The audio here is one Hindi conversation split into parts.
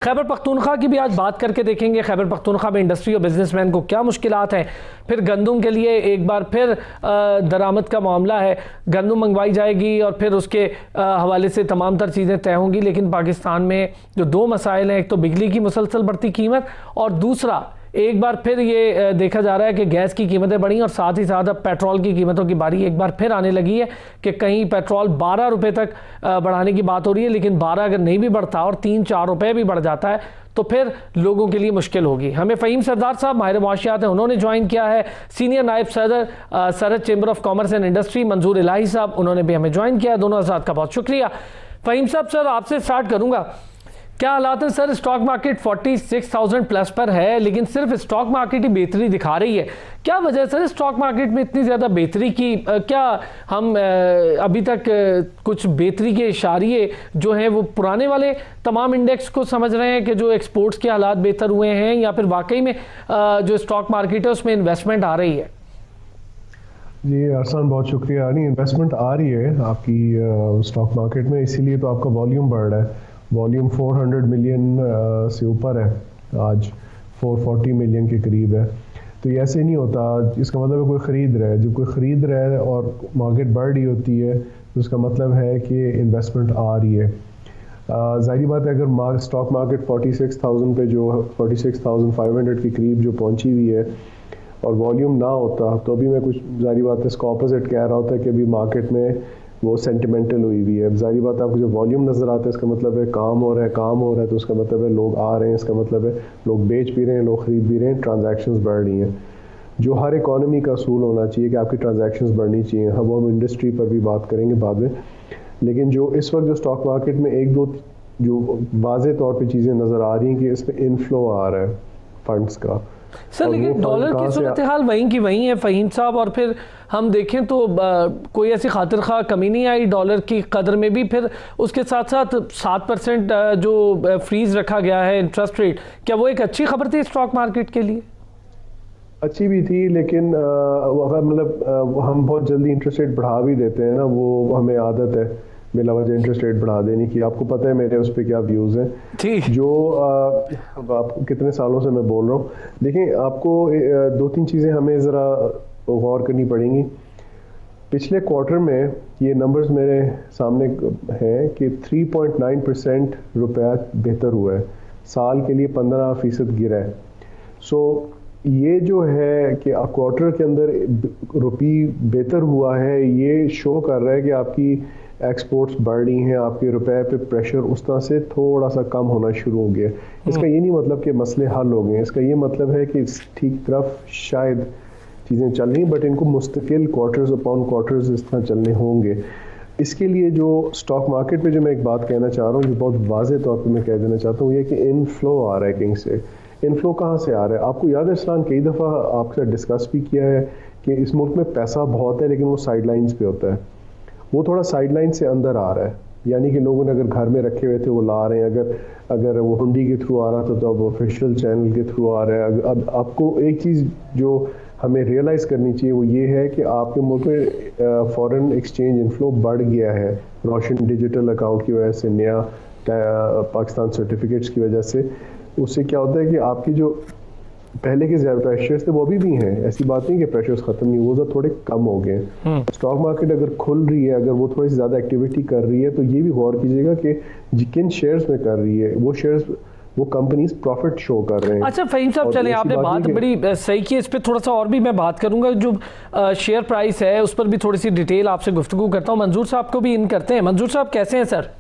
खैबर पख्तूनख्वा की भी आज बात करके देखेंगे। खैबर पख्तूनख्वा में इंडस्ट्री और बिजनेसमैन को क्या मुश्किलात हैं। फिर गंदम के लिए एक बार फिर दरामद का मामला है, गंदम मंगवाई जाएगी और फिर उसके हवाले से तमाम तर चीज़ें तय होंगी। लेकिन पाकिस्तान में जो दो मसाइल हैं, एक तो बिजली की मुसलसल बढ़ती कीमत और दूसरा एक बार फिर ये देखा जा रहा है कि गैस की कीमतें बढ़ी और साथ ही साथ अब पेट्रोल की कीमतों की बारी एक बार फिर आने लगी है कि कहीं पेट्रोल 12 रुपये तक बढ़ाने की बात हो रही है। लेकिन 12 अगर नहीं भी बढ़ता और 3-4 रुपये भी बढ़ जाता है तो फिर लोगों के लिए मुश्किल होगी। हमें फ़हीम सरदार साहब माहिर मुआशियात हैं, उन्होंने ज्वाइन किया है। सीनियर नायब सदर सरहद chamber of commerce and industry मंजूर इलाही साहब, उन्होंने भी हमें ज्वाइन किया है। दोनों हज़रात का बहुत शुक्रिया। फ़हीम साहब, सर आपसे स्टार्ट करूँगा। क्या हालात है सर? स्टॉक मार्केट 46,000 प्लस पर है, लेकिन सिर्फ स्टॉक मार्केट ही बेहतरी दिखा रही है। क्या वजह सर स्टॉक मार्केट में इतनी ज़्यादा बेहतरी की? क्या हम अभी तक कुछ बेहतरी के इशारे जो हैं वो पुराने वाले तमाम इंडेक्स को समझ रहे हैं कि जो एक्सपोर्ट्स के हालात बेहतर हुए हैं, या फिर वाकई में जो स्टॉक मार्केट है उसमें इन्वेस्टमेंट आ रही है? जी अरसान, बहुत शुक्रिया। नहीं, इन्वेस्टमेंट आ रही है आपकी स्टॉक मार्केट में, इसीलिए तो आपका वॉल्यूम बढ़ रहा है। वॉल्यूम 400 मिलियन से ऊपर है, आज 440 मिलियन के करीब है। तो ये ऐसे नहीं होता, इसका मतलब है कोई ख़रीद रहा है। जब कोई ख़रीद रहा है और मार्केट बढ़ रही होती है तो उसका मतलब है कि इन्वेस्टमेंट आ रही है। ज़ाहिर बात है, अगर स्टॉक मार्केट 46,000 पे जो 46,500 के करीब जो पहुंची हुई है और वॉल्यूम ना होता तो अभी मैं कुछ ज़ाहिर बात है इसका ऑपोजिट कह रहा होता है कि अभी मार्केट में वो सेंटिमेंटल हुई हुई है। ज़ाहिर बात है, आपको जो वॉल्यूम नज़र आता है इसका मतलब है काम हो रहा है, काम हो रहा है, तो उसका मतलब है लोग आ रहे हैं, इसका मतलब है लोग बेच भी रहे हैं, लोग ख़रीद भी रहे हैं, ट्रांजैक्शंस बढ़ रही हैं। जो हर इकॉनमी का असूल होना चाहिए कि आपकी ट्रांजैक्शंस बढ़नी चाहिए। हम इंडस्ट्री पर भी बात करेंगे बाद में, लेकिन जो इस वक्त जो स्टॉक मार्केट में एक दो जो वाज़े तौर पर चीज़ें नज़र आ रही हैं कि इसमें इनफ्लो आ रहा है फंड्स का। सर लेकिन डॉलर की सूरत हाल वहीं की वहीं है फ़हीम साहब, और फिर हम देखें तो कोई ऐसी खातिर खा कमी नहीं आई डॉलर की कदर में भी। फिर उसके साथ साथ 7% जो फ्रीज रखा गया है इंटरेस्ट रेट, क्या वो एक अच्छी खबर थी स्टॉक मार्केट के लिए? अच्छी भी थी, लेकिन मतलब हम बहुत जल्दी इंटरेस्ट रेट बढ़ा भी देते हैं ना, वो हमें आदत है बिला वजह इंटरेस्ट रेट बढ़ा देने की। आपको पता है मेरे उस पर क्या व्यूज़ हैं। जो आपको कितने सालों से मैं बोल रहा हूँ। देखिए, आपको 2-3 चीज़ें हमें ज़रा गौर करनी पड़ेंगी। पिछले क्वार्टर में ये नंबर्स मेरे सामने हैं कि 3.9% रुपया बेहतर हुआ है, साल के लिए 15% गिरा है। सो ये जो है कि क्वार्टर के अंदर रुपये बेहतर हुआ है, ये शो कर रहा है कि आपकी एक्सपोर्ट्स बढ़ रही हैं, आपके रुपए पे प्रेशर उस तरह से थोड़ा सा कम होना शुरू हो गया। इसका ये नहीं मतलब कि मसले हल हो गए, इसका ये मतलब है कि ठीक तरफ शायद चीज़ें चल रही, बट इनको मुस्तकिल क्वार्टर्स अपॉन क्वार्टर्स इस तरह चलने होंगे। इसके लिए जो स्टॉक मार्केट में जो मैं एक बात कहना चाह रहा हूँ, जो बहुत वाज़े तौर पर मैं कह देना चाहता हूँ, ये कि इनफ्लो आ रहा है कहीं से। इनफ्लो कहाँ से आ रहा है? आपको याद है इस्लाम, कई दफ़ा आपसे डिस्कस भी किया है कि इस मुल्क में पैसा बहुत है लेकिन वो साइड लाइन्स पे होता है, वो थोड़ा साइडलाइन से अंदर आ रहा है। यानी कि लोगों ने अगर घर में रखे हुए थे वो ला रहे हैं, अगर वो हुंडी के थ्रू आ रहा था तो अब ऑफिशियल चैनल के थ्रू आ रहा है। अब आपको एक चीज़ जो हमें रियलाइज़ करनी चाहिए वो ये है कि आपके मुल्क में फॉरेन एक्सचेंज इनफ्लो बढ़ गया है रोशन डिजिटल अकाउंट की वजह से, नया पाकिस्तान सर्टिफिकेट्स की वजह से। उससे क्या होता है कि आपकी जो पहले के ज़्यादा प्रेशर्स थे वो अभी भी हैं, ऐसी बात नहीं कि प्रेशर्स ख़त्म नहीं, वो थोड़े कम हो गए। स्टॉक मार्केट अगर खुल रही है, अगर वो थोड़ी सी ज़्यादा एक्टिविटी कर रही है, तो ये भी गौर कीजिएगा कि किन शेयर्स में कर रही है वो शेयर्स, वो कंपनीज प्रॉफिट शो कर रहे हैं। अच्छा फ़हीम साहब, चलें, आपने बात बड़ी सही की, इस पर थोड़ा सा और भी मैं बात करूंगा। जो शेयर प्राइस है उस पर भी थोड़ी सी डिटेल आपसे गुफ्तगू करता हूँ। मंजूर साहब को भी इन करते हैं। मंजूर साहब कैसे हैं सर?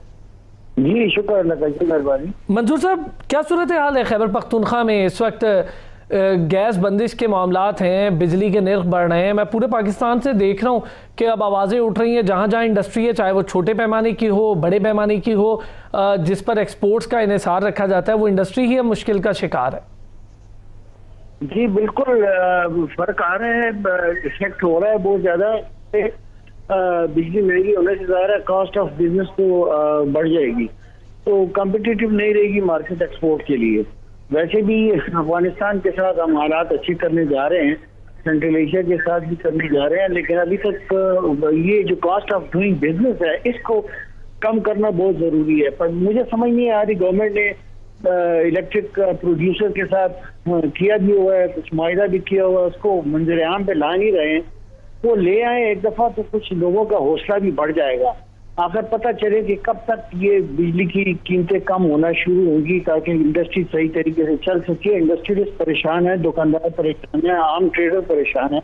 जी शुक्र अल्लाह का, मेहरबानी। मंजूर साहब, क्या सूरत हाल है खैबर पख्तूनख्वा में इस वक्त? गैस बंदिश के मामलात हैं, बिजली के निर्ख बढ़ रहे हैं। मैं पूरे पाकिस्तान से देख रहा हूँ कि अब आवाज़ें उठ रही हैं, जहाँ जहाँ इंडस्ट्री है, चाहे वो छोटे पैमाने की हो, बड़े पैमाने की हो, जिस पर एक्सपोर्ट्स का इन्हिसार रखा जाता है, वो इंडस्ट्री ही अब मुश्किल का शिकार है। जी बिल्कुल, फ़र्क आ रहा है, इफेक्ट हो रहा है बहुत ज़्यादा। बिजली महंगी होने से ज़्यादा कॉस्ट ऑफ बिजनेस तो बढ़ जाएगी, तो कम्पिटिटिव नहीं रहेगी मार्केट एक्सपोर्ट के लिए। वैसे भी अफगानिस्तान के साथ हम हालात अच्छी करने जा रहे हैं, सेंट्रल एशिया के साथ भी करने जा रहे हैं, लेकिन अभी तक ये जो कॉस्ट ऑफ डूइंग बिजनेस है इसको कम करना बहुत ज़रूरी है। पर मुझे समझ नहीं आ रही गवर्नमेंट ने इलेक्ट्रिक प्रोड्यूसर के साथ किया भी हुआ है, कुछ मुआहिदा भी किया हुआ है, उसको मंजर आम पे ला नहीं रहे हैं। वो ले आए एक दफा तो कुछ लोगों का हौसला भी बढ़ जाएगा। आखिर पता चले कि कब तक ये बिजली की कीमतें कम होना शुरू होगी ताकि इंडस्ट्री सही तरीके से चल सके। इंडस्ट्रियलिस्ट परेशान है, दुकानदार परेशान है, आम ट्रेडर परेशान है,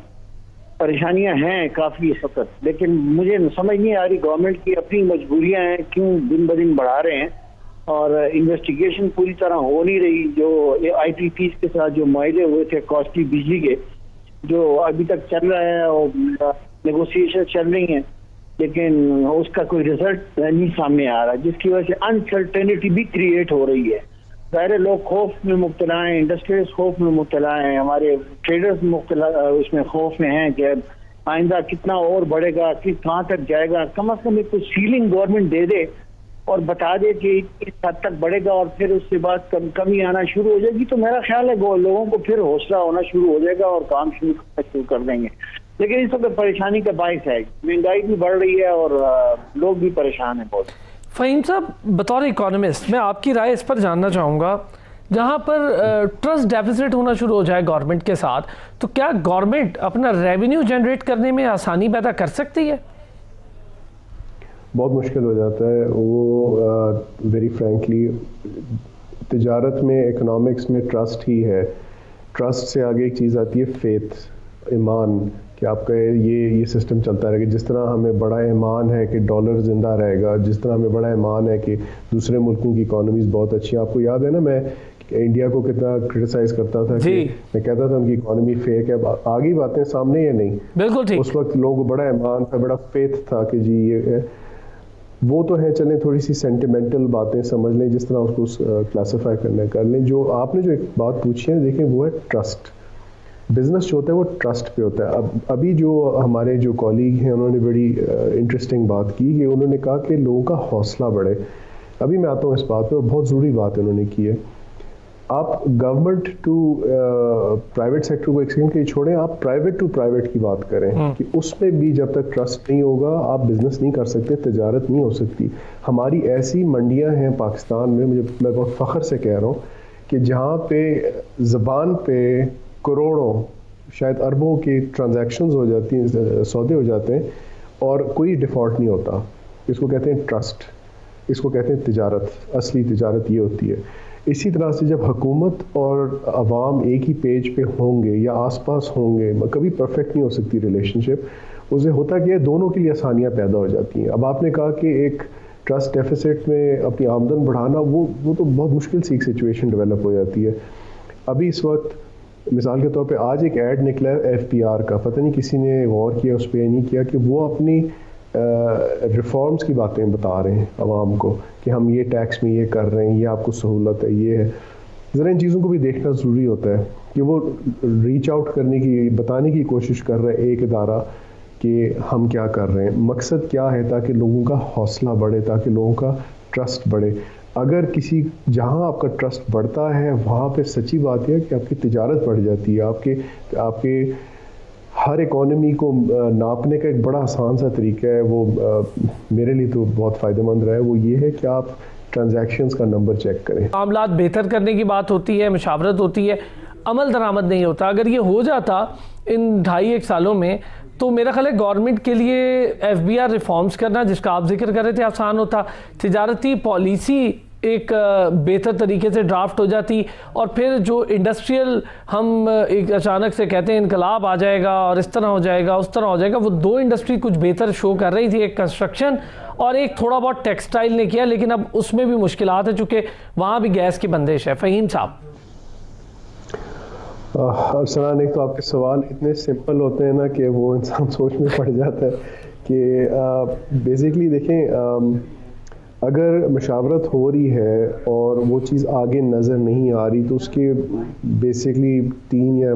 परेशानियां हैं काफी इस वक्त। लेकिन मुझे समझ नहीं आ रही गवर्नमेंट की अपनी मजबूरियां हैं क्यों दिन ब दिन बढ़ा रहे हैं, और इन्वेस्टिगेशन पूरी तरह हो नहीं रही। जो IPPs के साथ जो मुआहदे हुए थे कॉस्टली बिजली के, जो अभी तक चल रहा है और नेगोशिएशन चल रही हैं, लेकिन उसका कोई रिजल्ट नहीं सामने आ रहा, जिसकी वजह से अनसर्टेनिटी भी क्रिएट हो रही है। ज़ाहिर लोग खौफ में मुब्तला हैं, इंडस्ट्रियलिस्ट खौफ में मुब्तला हैं, हमारे ट्रेडर्स मुब्तला उसमें खौफ में हैं कि आइंदा कितना और बढ़ेगा, कहाँ तक जाएगा। कम अज कम एक कुछ सीलिंग गवर्नमेंट दे दे और बता दे कि इस हद तक बढ़ेगा और फिर उसके बाद कमी आना शुरू हो जाएगी, तो मेरा ख्याल है लोगों को फिर हौसला होना शुरू हो जाएगा और काम शुरू कर देंगे। लेकिन इस वक्त परेशानी का बाइस है, महंगाई भी बढ़ रही है और लोग भी परेशान हैं बहुत। फ़हीम साहब, बतौर इकोनॉमिस्ट मैं आपकी राय इस पर जानना चाहूँगा, जहाँ पर ट्रस्ट डेफिसिट होना शुरू हो जाए गवर्नमेंट के साथ, तो क्या गवर्नमेंट अपना रेवेन्यू जनरेट करने में आसानी पैदा कर सकती है? बहुत मुश्किल हो जाता है वो। वेरी फ्रैंकली तिजारत में, इकोनॉमिक्स में ट्रस्ट ही है। ट्रस्ट से आगे एक चीज़ आती है फेथ, ईमान, कि आपका ये सिस्टम चलता रहेगा। जिस तरह हमें बड़ा ईमान है कि डॉलर ज़िंदा रहेगा, जिस तरह हमें बड़ा ईमान है कि दूसरे मुल्कों की इकोनॉमीज़ बहुत अच्छी हैं। आपको याद है ना, मैं इंडिया को कितना क्रिटिसाइज़ करता था कि मैं कहता था उनकी इकोनॉमी फेक है। आगे बातें सामने है नहीं, बिल्कुल ठीक। उस वक्त लोगों को बड़ा ईमान था, बड़ा फेथ था कि जी ये है। वो तो है, चलें थोड़ी सी सेंटिमेंटल बातें समझ लें, जिस तरह उसको क्लासिफाई करने कर लें। जो आपने जो एक बात पूछी है, देखें वो है ट्रस्ट। बिजनेस जो होता है वो ट्रस्ट पे होता है। अब अभी जो हमारे जो कॉलीग हैं उन्होंने बड़ी इंटरेस्टिंग बात की कि उन्होंने कहा कि लोगों का हौसला बढ़े। अभी मैं आता हूँ इस बात पे, और बहुत ज़रूरी बात उन्होंने की है। आप गवर्नमेंट टू प्राइवेट सेक्टर को एक सेकंड के लिए छोड़ें, आप प्राइवेट टू प्राइवेट की बात करें कि उसमें भी जब तक ट्रस्ट नहीं होगा आप बिजनेस नहीं कर सकते, तिजारत नहीं हो सकती। हमारी ऐसी मंडियां हैं पाकिस्तान में, मैं बहुत फ़ख्र से कह रहा हूँ कि जहाँ पे ज़बान पे करोड़ों, शायद अरबों की ट्रांजैक्शंस हो जाती हैं, सौदे हो जाते हैं और कोई डिफ़ॉल्ट नहीं होता। इसको कहते हैं ट्रस्ट, इसको कहते हैं तिजारत। असली तिजारत ये होती है। इसी तरह से जब हुकूमत और अवाम एक ही पेज पे होंगे या आसपास होंगे, कभी परफेक्ट नहीं हो सकती रिलेशनशिप, उसे होता कि दोनों के लिए आसानियाँ पैदा हो जाती हैं। अब आपने कहा कि एक ट्रस्ट डेफिसिट में अपनी आमदन बढ़ाना, वो तो बहुत मुश्किल सी एक सिचुएशन डेवलप हो जाती है। अभी इस वक्त मिसाल के तौर पे आज एक ऐड निकला है FPR का, पता नहीं किसी ने गौर किया उस पर नहीं किया, कि वो अपनी रिफॉर्म्स की बातें बता रहे हैं आवाम को कि हम ये टैक्स में ये कर रहे हैं, ये आपको सहूलत है, ये है। ज़रा इन चीज़ों को भी देखना ज़रूरी होता है कि वो रीच आउट करने की, बताने की कोशिश कर रहे हैं एक इदारा कि हम क्या कर रहे हैं, मकसद क्या है, ताकि लोगों का हौसला बढ़े, ताकि लोगों का ट्रस्ट बढ़े। अगर किसी जहां आपका ट्रस्ट बढ़ता है वहां पे सच्ची बात है कि आपकी तिजारत बढ़ जाती है। आपके हर इकोनॉमी को नापने का एक बड़ा आसान सा तरीका है, वो मेरे लिए तो बहुत फ़ायदेमंद रहा है, वो ये है कि आप ट्रांजैक्शंस का नंबर चेक करें। मामलात बेहतर करने की बात होती है, मशावरत होती है, अमल दरामद नहीं होता। अगर ये हो जाता इन 2.5-1 सालों में, तो मेरा ख्याल है गवर्नमेंट के लिए FBR रिफॉर्म्स करना, जिसका आप जिक्र कर रहे थे, आसान होता। तिजारती पॉलिसी एक बेहतर तरीके से ड्राफ्ट हो जाती, और फिर जो इंडस्ट्रियल हम एक अचानक से कहते हैं इनकलाब आ जाएगा और इस तरह हो जाएगा उस तरह हो जाएगा, वो 2 इंडस्ट्री कुछ बेहतर शो कर रही थी, एक कंस्ट्रक्शन और एक थोड़ा बहुत टेक्सटाइल ने किया, लेकिन अब उसमें भी मुश्किलात है चूँकि वहाँ भी गैस की बंदिश है। फ़हीम साहब, अरसलान, एक तो आपके सवाल इतने सिंपल होते हैं ना कि वो इंसान सोच में पड़ जाता है कि बेसिकली देखें, अगर मशावरत हो रही है और वो चीज़ आगे नज़र नहीं आ रही, तो उसके बेसिकली 3 या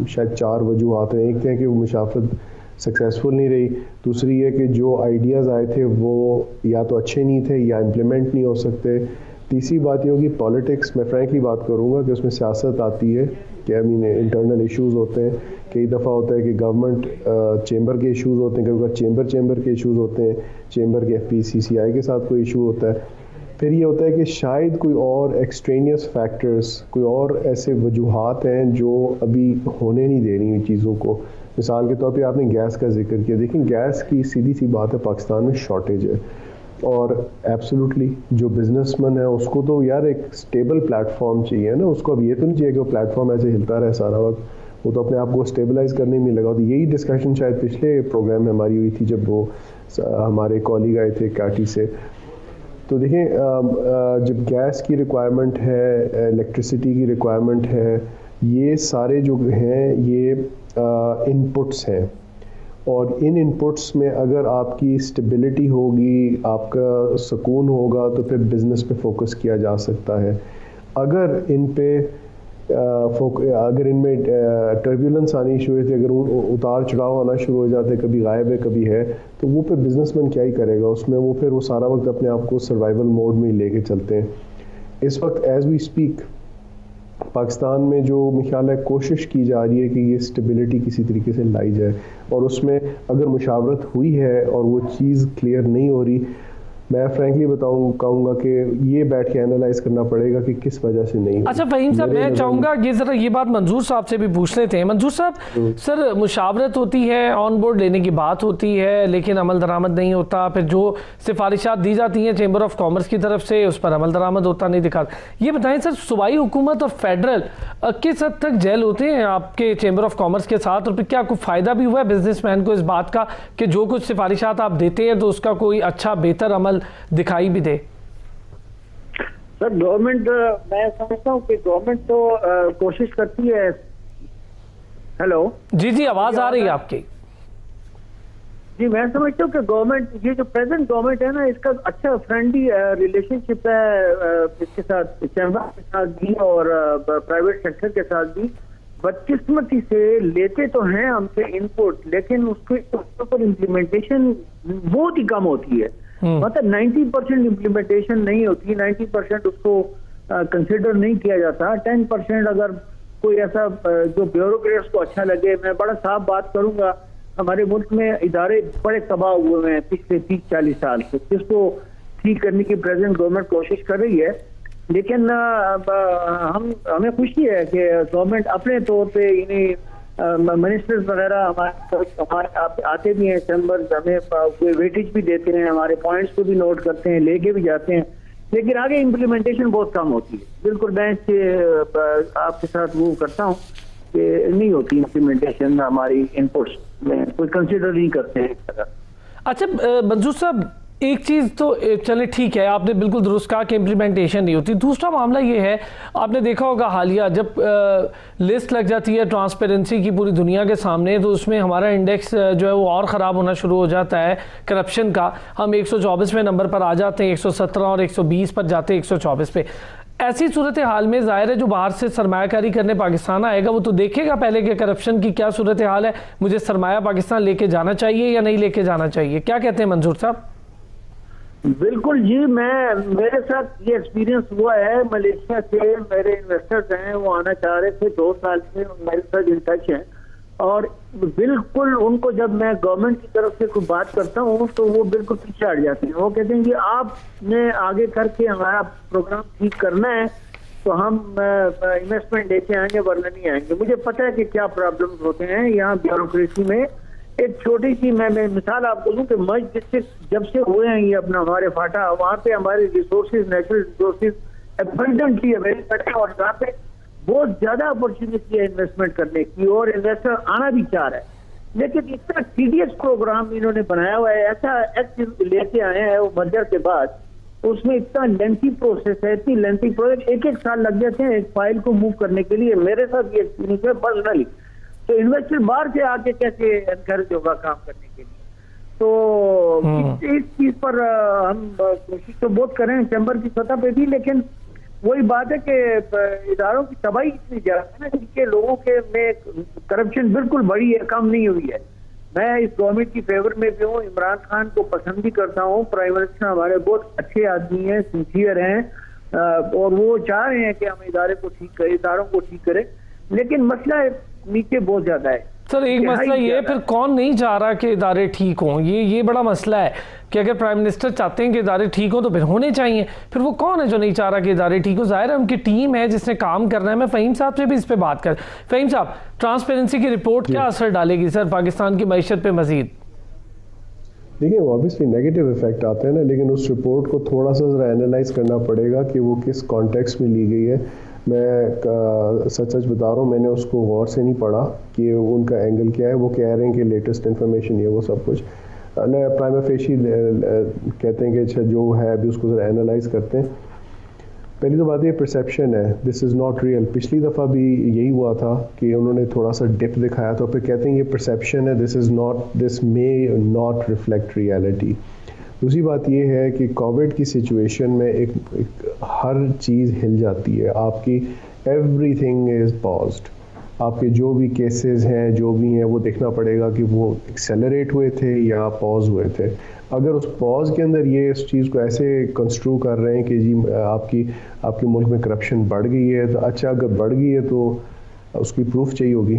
शायद 4 वजूहात हैं। एक है कि वो मशावरत सक्सेसफुल नहीं रही, दूसरी है कि जो आइडियाज़ आए थे वो या तो अच्छे नहीं थे या इम्प्लीमेंट नहीं हो सकते, तीसरी बात ये होगी पॉलिटिक्स। मैं फ्रैंकली बात करूँगा कि उसमें सियासत आती है कि आई मीन इंटरनल इश्यूज़ होते हैं। कई दफ़ा होता है कि गवर्नमेंट चेंबर के इश्यूज़ होते हैं, कई बार चेंबर के इश्यूज़ होते हैं, चेंबर के FPCCI के साथ कोई इशू होता है। फिर ये होता है कि शायद कोई और एक्सट्रेनियस फैक्टर्स, कोई और ऐसे वजूहात हैं जो अभी होने नहीं दे रही चीज़ों को। मिसाल के तौर पे आपने गैस का जिक्र किया, देखिए गैस की सीधी सी बात है, पाकिस्तान में शॉर्टेज है और एब्सोल्युटली जो बिजनेसमैन है उसको तो यार एक स्टेबल प्लेटफॉर्म चाहिए ना, उसको अब ये तो नहीं चाहिए कि वो प्लेटफॉर्म ऐसे हिलता रहे सारा वक्त, वो तो अपने आप को स्टेबलाइज करने में लगा। तो यही डिस्कशन शायद पिछले प्रोग्राम में हमारी हुई थी जब वो हमारे कॉलीग आए थे काटी से। तो देखें जब गैस की रिक्वायरमेंट है, इलेक्ट्रिसिटी की रिक्वायरमेंट है, ये सारे जो हैं ये इनपुट्स हैं और इन इनपुट्स में अगर आपकी स्टेबिलिटी होगी, आपका सुकून होगा तो फिर बिज़नेस पे फोकस किया जा सकता है। अगर इन पे अगर इनमें टर्बुलेंस आनी शुरू होती है, अगर उतार चढ़ाव आना शुरू हो जाते, कभी गायब है कभी है, तो वो फिर बिजनेसमैन क्या ही करेगा उसमें, वो फिर वो सारा वक्त अपने आप को सर्वाइवल मोड में ही लेके चलते हैं। इस वक्त एज वी स्पीक पाकिस्तान में जो मेरा ख्याल है कोशिश की जा रही है कि ये स्टेबिलिटी किसी तरीके से लाई जाए, और उसमें अगर मुशावरत हुई है और वो चीज़ क्लियर नहीं हो रही, मैं फ्रैंकली कहूँगा कि ये बैठ के एनालाइज करना पड़ेगा कि किस वजह से नहीं। अच्छा फ़हीम साहब, मैं चाहूँगा कि ज़रा ये बात मंजूर साहब से भी पूछ लेते हैं। मंजूर साहब, सर मुशावरत होती है, ऑन बोर्ड लेने की बात होती है, लेकिन अमल दरामद नहीं होता, फिर जो सिफारिशात दी जाती हैं चैम्बर ऑफ कॉमर्स की तरफ से उस पर अमल दरामद होता नहीं दिखा। ये बताएं सर, सूबाई हुकूमत और फेडरल किस हद तक जेल होते हैं आपके चैम्बर ऑफ कॉमर्स के साथ, और फिर क्या कोई फ़ायदा भी हुआ है बिजनेसमैन को इस बात का कि जो कुछ सिफारिशात आप देते हैं तो उसका कोई अच्छा बेहतर अमल दिखाई भी दे? सर गवर्नमेंट, मैं समझता हूँ कि गवर्नमेंट तो कोशिश करती है। हेलो जी जी, आवाज आ रही है आपकी। जी, मैं समझता हूँ कि गवर्नमेंट, ये जो प्रेजेंट गवर्नमेंट है ना, इसका अच्छा फ्रेंडली रिलेशनशिप है इसके साथ, चैम्बर के साथ भी और प्राइवेट सेक्टर के साथ भी। बदकिस्मती से लेते तो हैं हमसे इनपुट, लेकिन उसके ऊपर इम्प्लीमेंटेशन बहुत ही कम होती है। मतलब 90% इम्प्लीमेंटेशन नहीं होती, 90% उसको कंसिडर नहीं किया जाता। 10% अगर कोई ऐसा जो ब्यूरोक्रेट्स को अच्छा लगे, मैं बड़ा साफ बात करूंगा, हमारे मुल्क में इदारे बड़े तबाह हुए हैं पिछले 30-40 साल से, जिसको ठीक करने की प्रेजेंट गवर्नमेंट कोशिश कर रही है। लेकिन हमें खुशी है कि गवर्नमेंट अपने तौर पे इन्हें मिनिस्टर्स वगैरह हमारे आते भी हैं चैम्बर, हमें वेटेज भी देते हैं, हमारे पॉइंट्स को भी नोट करते हैं, लेके भी जाते हैं, लेकिन आगे इम्प्लीमेंटेशन बहुत कम होती है। बिल्कुल मैं इससे आपके साथ वो करता हूँ कि नहीं होती इम्प्लीमेंटेशन, हमारी इनपुट्स में कोई कंसिडर नहीं करते हैं। अच्छा मंजूर साहब, एक चीज़ तो चले ठीक है, आपने बिल्कुल दुरुस्त कहा कि इम्प्लीमेंटेशन नहीं होती। दूसरा मामला ये है, आपने देखा होगा हालिया जब लिस्ट लग जाती है ट्रांसपेरेंसी की पूरी दुनिया के सामने, तो उसमें हमारा इंडेक्स जो है वो और ख़राब होना शुरू हो जाता है करप्शन का। हम 124वें नंबर पर आ जाते हैं, 117 और 120 पर जाते हैं 124 पे। ऐसी सूरत हाल में ज़ाहिर है जो बाहर से सरमायाकारी करने पाकिस्तान आएगा वो तो देखेगा पहले कि करप्शन की क्या सूरत हाल है, मुझे सरमाया पाकिस्तान लेके जाना चाहिए या नहीं लेके जाना चाहिए। क्या कहते हैं मंजूर साहब? बिल्कुल जी, मेरे साथ ये एक्सपीरियंस हुआ है। मलेशिया से मेरे इन्वेस्टर्स हैं, वो आना चाह रहे थे 2 साल से, मेरे साथ इन टच हैं, और बिल्कुल उनको जब मैं गवर्नमेंट की तरफ से कोई बात करता हूँ तो वो बिल्कुल पीछे हट जाते हैं। वो कहते हैं कि आपने आगे करके हमारा प्रोग्राम ठीक करना है तो हम इन्वेस्टमेंट लेके आएंगे, वरना नहीं आएंगे। मुझे पता है कि क्या प्रॉब्लम्स होते हैं यहाँ ब्यूरोक्रेसी में। एक छोटी सी मैं मिसाल आपको दूं कि मर्ज डिस्ट्रिक्ट जब से हुए हैं ये अपना हमारे फाटा, वहाँ पे हमारे resources, natural resources abundantly available है, और यहाँ पे बहुत ज्यादा अपॉर्चुनिटी है इन्वेस्टमेंट करने की, और इन्वेस्टर आना भी चाह रहा है। लेकिन इतना टीडियस प्रोग्राम इन्होंने बनाया हुआ है, ऐसा एक्ट लेके आए हैं वो मर्जर के बाद, उसमें इतना लेंथी प्रोसेस है, इतनी लेंथी प्रोसेस, 1-1 साल लग जाते हैं एक फाइल को मूव करने के लिए। मेरे साथ ये एक्सपीरियंस है पर्सनली। तो इन्वेस्टर बाहर से आके कैसे एनकरेज होगा काम करने के लिए? तो इस चीज पर हम कोशिश तो बहुत करें चैम्बर की सतह पे भी, लेकिन वही बात है कि इदारों की तबाही इतनी ज्यादा है ना, जिनके लोगों के में करप्शन बिल्कुल बढ़ी है, कम नहीं हुई है। मैं इस गवर्नमेंट की फेवर में भी हूँ, इमरान खान को पसंद भी करता हूँ। प्राइम मिनिस्टर हमारे बहुत अच्छे आदमी हैं, सिंसियर हैं, और वो चाह रहे हैं कि हम इदारों को ठीक करें, लेकिन मसला नीचे बहुत ज्यादा है। सर एक मसला ये है, फिर कौन नहीं चाह रहा कि इदारे ठीक हों? ये बड़ा मसला है कि अगर प्राइम मिनिस्टर चाहते हैं कि इदारे ठीक हों तो फिर होने चाहिए। फिर वो कौन है जो नहीं चाह रहा कि इदारे ठीक हो? जाहिर है उनकी टीम है जिसने काम करना है। मैं फ़हीम साहब से भी इस पर बात कर। फ़हीम साहब, ट्रांसपेरेंसी की रिपोर्ट क्या असर डालेगी सर पाकिस्तान की मईशत पे मजीद? देखिए ऑब्वियसली नेगेटिव इफेक्ट आते हैं ना, लेकिन उस रिपोर्ट को थोड़ा सा ज़रा एनालाइज करना पड़ेगा कि वो किस कॉन्टेक्स्ट में ली गई है। मैं सच बता रहा हूँ, मैंने उसको गौर से नहीं पढ़ा कि उनका एंगल क्या है। वो कह रहे हैं कि लेटेस्ट इन्फॉर्मेशन ये वो सब कुछ ना, प्राइमा फेशी कहते हैं कि अच्छा जो है अभी उसको ज़रा एनालाइज करते हैं। पहली तो बात ये परसेप्शन है, दिस इज़ नॉट रियल। पिछली दफ़ा भी यही हुआ था कि उन्होंने थोड़ा सा डिप दिखाया तो फिर कहते हैं ये परसेप्शन है, this may not reflect reality. दूसरी बात ये है कि कोविड की सिचुएशन में एक हर चीज़ हिल जाती है आपकी, एवरीथिंग इज़ पॉज्ड। आपके जो भी केसेस हैं जो भी हैं वो देखना पड़ेगा कि वो एक्सेलरेट हुए थे या पॉज हुए थे। अगर उस पॉज के अंदर ये इस चीज़ को ऐसे कंस्ट्रू कर रहे हैं कि जी आपके मुल्क में करप्शन बढ़ गई है, तो अच्छा अगर बढ़ गई है तो उसकी प्रूफ चाहिए होगी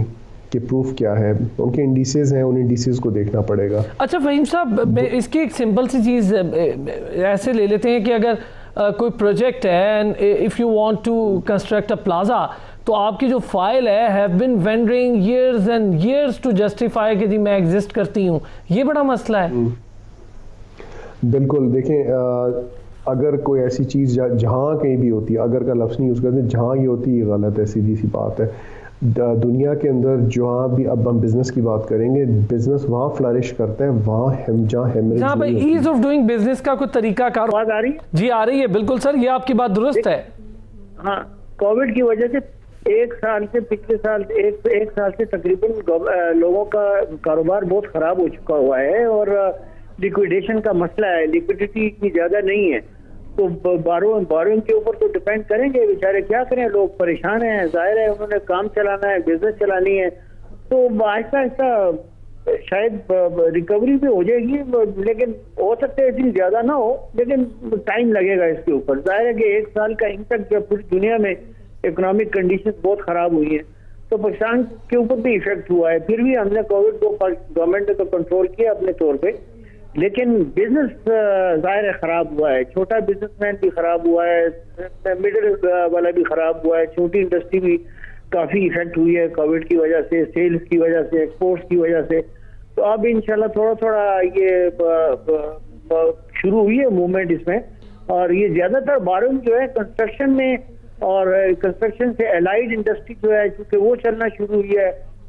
कि प्रूफ क्या है। उनके इंडिसेस हैं, उन इंडिसेस को देखना पड़ेगा। अच्छा फ़हीम साहब, इसकी एक सिंपल सी चीज़ ऐसे ले लेते हैं कि अगर कोई प्रोजेक्ट है and if you want to construct a plaza, तो आपकी जो फाइल है have been wandering years and years to justify कि जी मैं एग्जिस्ट करती हूँ। ये बड़ा मसला है। बिल्कुल, देखें अगर कोई ऐसी चीज़ जहाँ कहीं भी होती है, अगर का लफ्ज़ नहीं यूज़ करते, जहाँ ये होती है ये गलत है, सीधी सी बात है। दुनिया के अंदर जहाँ भी, अब हम बिजनेस की बात करेंगे, बिजनेस वहाँ फ्लरिश करता है वहाँ जहाँ भाई ईज ऑफ डूइंग बिजनेस का कोई तरीका कार आवाज आ रही है? जी आ रही है, बिल्कुल सर, ये आपकी बात दुरुस्त है। हाँ, कोविड की वजह से पिछले साल एक साल से तकरीबन लोगों का कारोबार बहुत खराब हो चुका हुआ है और लिक्विडेशन का मसला है, लिक्विडिटी इतनी ज्यादा नहीं है, तो बोरोइंग के ऊपर तो डिपेंड करेंगे बेचारे, क्या करें, लोग परेशान हैं, जाहिर है उन्होंने काम चलाना है, बिजनेस चलानी है, तो आहिस्ता आहिस्ता शायद रिकवरी भी हो जाएगी, लेकिन हो सकता है इतनी ज्यादा ना हो, लेकिन टाइम लगेगा इसके ऊपर। जाहिर है कि एक साल का इम्पैक्ट जब पूरी दुनिया में इकोनॉमिक कंडीशन बहुत खराब हुई है तो पाकिस्तान के ऊपर भी इफेक्ट हुआ है। फिर भी हमने कोविड को गवर्नमेंट ने तो कंट्रोल किया अपने तौर पे, लेकिन बिजनेस जाहिर है खराब हुआ है, छोटा बिजनेसमैन भी खराब हुआ है, मिडिल वाला भी खराब हुआ है, छोटी इंडस्ट्री भी काफी इफेक्ट हुई है कोविड की वजह से, सेल्स की वजह से, एक्सपोर्ट्स की वजह से। तो अब इंशाल्लाह थोड़ा थोड़ा ये शुरू हुई है मूवमेंट इसमें, और ये ज्यादातर बोरोइंग जो है कंस्ट्रक्शन में और कंस्ट्रक्शन से एलाइड इंडस्ट्री जो है क्योंकि वो चलना शुरू हुई है,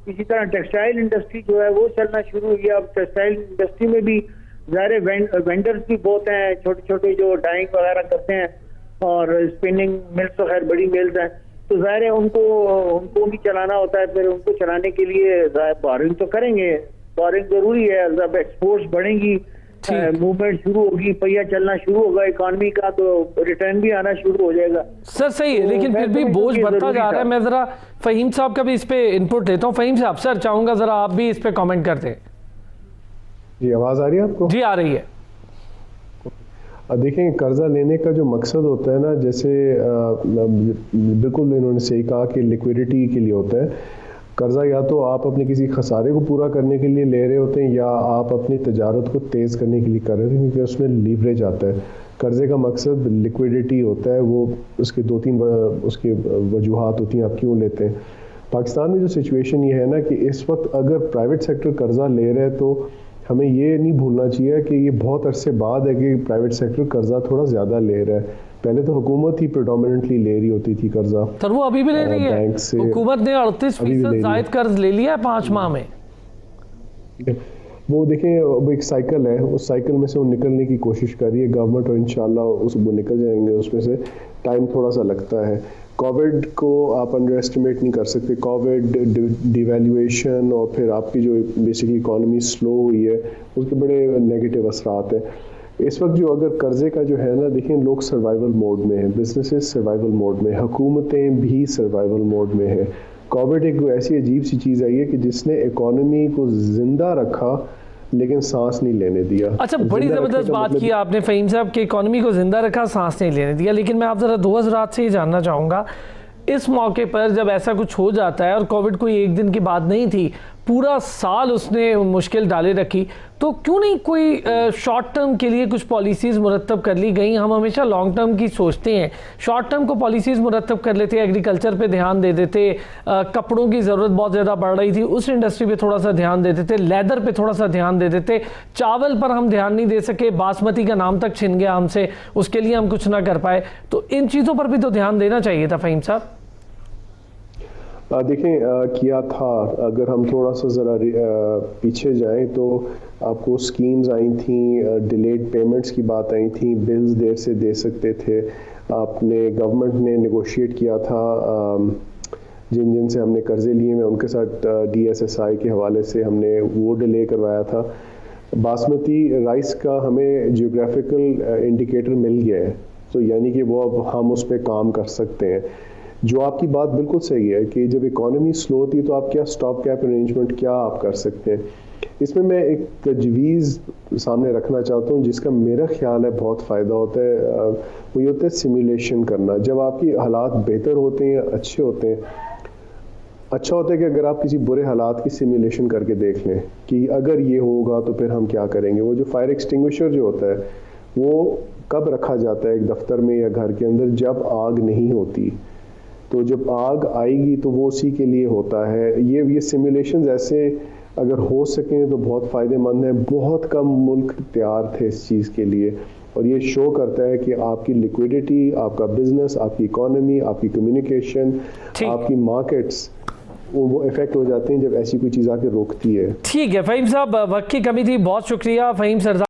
इसी तरह टेक्सटाइल इंडस्ट्री जो है वो चलना शुरू हुई है। अब टेक्सटाइल इंडस्ट्री में भी ज़ाहिर वेंडर्स भी बहुत हैं, छोटे छोटे जो डाइंग वगैरह करते हैं, और स्पिनिंग मिल्स तो खैर बड़ी मिल्स हैं, तो ज़ाहिर है उनको भी चलाना होता है, फिर उनको चलाने के लिए बोरिंग तो करेंगे, बोरिंग जरूरी है। जब एक्सपोर्ट्स बढ़ेंगी, मूवमेंट शुरू होगी, पहिया चलना शुरू होगा इकॉनमी का, तो रिटर्न भी आना शुरू हो जाएगा। सर सही है, लेकिन फिर भी बोझ बढ़ता जा रहा है। मैं जरा फ़हीम साहब का भी इस पे इनपुट देता हूँ। फ़हीम साहब, सर चाहूंगा जरा आप भी इस पे कमेंट करते हैं। जी आवाज़ आ रही है आपको? जी आ रही है। देखें, कर्जा लेने का जो मकसद होता है ना, जैसे बिल्कुल इन्होंने सही कहा कि लिक्विडिटी के लिए होता है कर्जा। या तो आप अपने किसी खसारे को पूरा करने के लिए ले रहे होते हैं, या आप अपनी तजारत को तेज़ करने के लिए कर रहे होते हैं, क्योंकि उसमें लीवरेज आता है। कर्जे का मकसद लिक्विडिटी होता है, वो उसके दो तीन उसकी वजूहात होती हैं आप क्यों लेते हैं। पाकिस्तान में जो सिचुएशन ये है ना कि इस वक्त अगर प्राइवेट सेक्टर कर्जा ले रहे हैं तो हमें ये नहीं भूलना चाहिए कि ये बहुत अरसे बाद है कि प्राइवेट सेक्टर कर्जा थोड़ा ज़्यादा ले रहा है। पहले तो हुकूमत ही प्रेडोमिनेंटली ले रही होती थी कर्जा, सर वो अभी भी ले रही है। हुकूमत ने 38% जायद कर्ज ले लिया है 5 माह में। वो देखें, अब एक साइकिल है, उस साइकिल में से वो निकलने की कोशिश कर रही है गवर्नमेंट, और इंशाल्लाह वो निकल जाएंगे उसमें से। टाइम थोड़ा सा लगता है। कोविड को आप अंडर एस्टिमेट नहीं कर सकते। कोविड, डिवैल्यूएशन और फिर आपकी जो बेसिकली इकॉनमी स्लो हुई है, उसके बड़े नेगेटिव असरात हैं। इस वक्त जो अगर कर्जे का जो है ना, देखें लोग सर्वाइवल मोड में हैं, बिजनेसेस सर्वाइवल मोड में, हुकूमतें भी सर्वाइवल मोड में हैं। कोविड एक ऐसी अजीब सी चीज़ आई है कि जिसने इकॉनमी को जिंदा रखा लेकिन सांस नहीं लेने दिया। अच्छा, बड़ी ज़बरदस्त बात की आपने फ़हीम साहब कि इकॉनमी को ज़िंदा रखा, सांस नहीं लेने दिया। लेकिन मैं आप ज़रा दो हज़रात से ये जानना चाहूँगा, इस मौके पर जब ऐसा कुछ हो जाता है, और कोविड कोई एक दिन की बात नहीं थी, पूरा साल उसने मुश्किल डाले रखी, तो क्यों नहीं कोई शॉर्ट टर्म के लिए कुछ पॉलिसीज़ मुरतब कर ली गई? हम हमेशा लॉन्ग टर्म की सोचते हैं, शॉर्ट टर्म को पॉलिसीज़ मुरतब कर लेते, एग्रीकल्चर पे ध्यान दे देते, कपड़ों की ज़रूरत बहुत ज़्यादा बढ़ रही थी, उस इंडस्ट्री पे थोड़ा सा ध्यान दे देते, लेदर पे थोड़ा सा ध्यान दे देते, चावल पर हम ध्यान नहीं दे सके, बासमती का नाम तक छिन गया हमसे, उसके लिए हम कुछ ना कर पाए। तो इन चीज़ों पर भी तो ध्यान देना चाहिए था फ़हीम साहब। देखें, किया था। अगर हम थोड़ा सा ज़रा पीछे जाएं तो आपको स्कीम्स आई थी, डिलेड पेमेंट्स की बात आई थी, बिल्स देर से दे सकते थे, आपने गवर्नमेंट ने नेगोशिएट किया था, जिन जिन से हमने कर्जे लिए हैं उनके साथ DSSI के हवाले से हमने वो डिले करवाया था। बासमती राइस का हमें जियोग्राफिकल इंडिकेटर मिल गया है, तो यानी कि वो अब हम उस पर काम कर सकते हैं। जो आपकी बात बिल्कुल सही है कि जब इकोनॉमी स्लो होती है तो आप क्या स्टॉप कैप अरेंजमेंट क्या आप कर सकते हैं। इसमें मैं एक तजवीज़ सामने रखना चाहता हूँ जिसका मेरा ख्याल है बहुत फ़ायदा होता है, वो ये होता है सिमुलेशन करना। जब आपकी हालात बेहतर होते हैं, अच्छे होते हैं, अच्छा होता है कि अगर आप किसी बुरे हालात की सिमुलेशन करके देख लें कि अगर ये होगा तो फिर हम क्या करेंगे। वो जो फायर एक्सटिंग्विशर जो होता है वो कब रखा जाता है एक दफ्तर में या घर के अंदर, जब आग नहीं होती। तो जब आग आएगी तो वो उसी के लिए होता है। ये सिमुलेशंस ऐसे अगर हो सकें तो बहुत फ़ायदेमंद है। बहुत कम मुल्क तैयार थे इस चीज़ के लिए, और ये शो करता है कि आपकी लिक्विडिटी, आपका बिजनेस, आपकी इकोनॉमी, आपकी कम्युनिकेशन, आपकी मार्केट्स वो इफेक्ट हो जाते हैं जब ऐसी कोई चीज़ आके रोकती है। ठीक है फ़हीम साहब, वक्त की कमी थी, बहुत शुक्रिया फ़हीम सरदार।